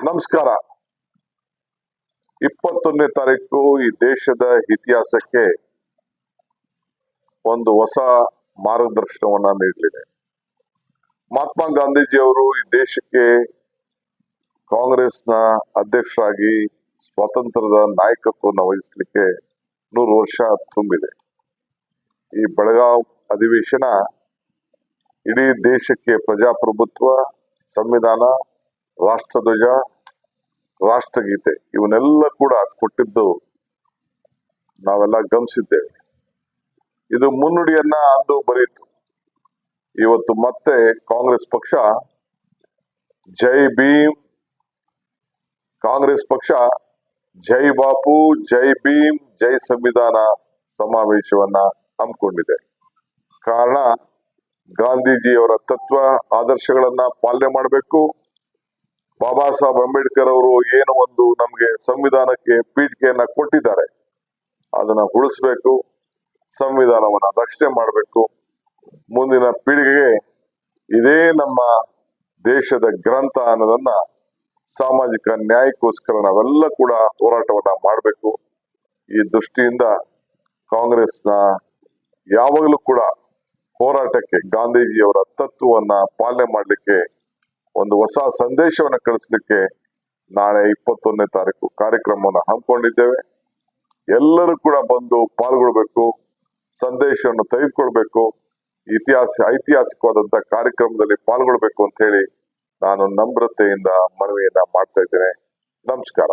ನಮಸ್ಕಾರ. 21ನೇ ತಾರೀಕು ಈ ದೇಶದ ಇತಿಹಾಸಕ್ಕೆ ಒಂದು ಹೊಸ ಮಾರ್ಗದರ್ಶನವನ್ನ ನೀಡಲಿದೆ. ಮಹಾತ್ಮ ಗಾಂಧೀಜಿಯವರು ಈ ದೇಶಕ್ಕೆ ಕಾಂಗ್ರೆಸ್ನ ಅಧ್ಯಕ್ಷರಾಗಿ ಸ್ವಾತಂತ್ರ್ಯದ ನಾಯಕತ್ವವನ್ನು ವಹಿಸಲಿಕ್ಕೆ 100 ವರ್ಷ ತುಂಬಿದೆ. ಈ ಬೆಳಗಾವಿ ಅಧಿವೇಶನ ಇಡೀ ದೇಶಕ್ಕೆ ಪ್ರಜಾಪ್ರಭುತ್ವ, ಸಂವಿಧಾನ, ರಾಷ್ಟ್ರಧ್ವಜ, ರಾಷ್ಟ್ರಗೀತೆ ಇವನ್ನೆಲ್ಲ ಕೂಡ ಕೊಟ್ಟಿದ್ದು ನಾವೆಲ್ಲ ಗಮನಿಸಿದ್ದೇವೆ. ಇದು ಮುನ್ನುಡಿಯನ್ನ ಅಂದು ಬರೀತು. ಇವತ್ತು ಮತ್ತೆ ಕಾಂಗ್ರೆಸ್ ಪಕ್ಷ ಜೈ ಭೀಮ್, ಕಾಂಗ್ರೆಸ್ ಪಕ್ಷ ಜೈ ಬಾಪು, ಜೈ ಭೀಮ್, ಜೈ ಸಂವಿಧಾನ ಸಮಾವೇಶವನ್ನ ಹಮ್ಮಿಕೊಂಡಿದೆ. ಕಾರಣ ಗಾಂಧೀಜಿಯವರ ತತ್ವ ಆದರ್ಶಗಳನ್ನ ಪಾಲನೆ ಮಾಡಬೇಕು. ಬಾಬಾ ಸಾಹೇಬ್ ಅಂಬೇಡ್ಕರ್ ಅವರು ಏನು ಒಂದು ನಮ್ಗೆ ಸಂವಿಧಾನಕ್ಕೆ ಪೀಠಿಕೆಯನ್ನ ಕೊಟ್ಟಿದ್ದಾರೆ, ಅದನ್ನ ಉಳಿಸ್ಬೇಕು. ಸಂವಿಧಾನವನ್ನ ರಕ್ಷಣೆ ಮಾಡಬೇಕು. ಮುಂದಿನ ಪೀಳಿಗೆಗೆ ಇದೇ ನಮ್ಮ ದೇಶದ ಗ್ರಂಥ ಅನ್ನೋದನ್ನ ಸಾಮಾಜಿಕ ನ್ಯಾಯಕ್ಕೋಸ್ಕರ ನಾವೆಲ್ಲ ಕೂಡ ಹೋರಾಟವನ್ನ ಮಾಡಬೇಕು. ಈ ದೃಷ್ಟಿಯಿಂದ ಕಾಂಗ್ರೆಸ್ನ ಯಾವಾಗಲೂ ಕೂಡ ಹೋರಾಟಕ್ಕೆ ಗಾಂಧೀಜಿಯವರ ತತ್ವವನ್ನ ಪಾಲನೆ ಮಾಡಲಿಕ್ಕೆ ಒಂದು ಹೊಸ ಸಂದೇಶವನ್ನು ಕಳಿಸ್ಲಿಕ್ಕೆ ನಾಳೆ 21ನೇ ತಾರೀಕು ಕಾರ್ಯಕ್ರಮವನ್ನು ಹಮ್ಮಿಕೊಂಡಿದ್ದೇವೆ. ಎಲ್ಲರೂ ಕೂಡ ಬಂದು ಪಾಲ್ಗೊಳ್ಬೇಕು, ಸಂದೇಶವನ್ನು ತೆಗೆದುಕೊಳ್ಬೇಕು, ಐತಿಹಾಸಿಕವಾದಂತಹ ಕಾರ್ಯಕ್ರಮದಲ್ಲಿ ಪಾಲ್ಗೊಳ್ಬೇಕು ಅಂತ ಹೇಳಿ ನಾನು ನಮ್ರತೆಯಿಂದ ಮನವಿಯನ್ನ ಮಾಡ್ತಾ ಇದ್ದೇನೆ. ನಮಸ್ಕಾರ.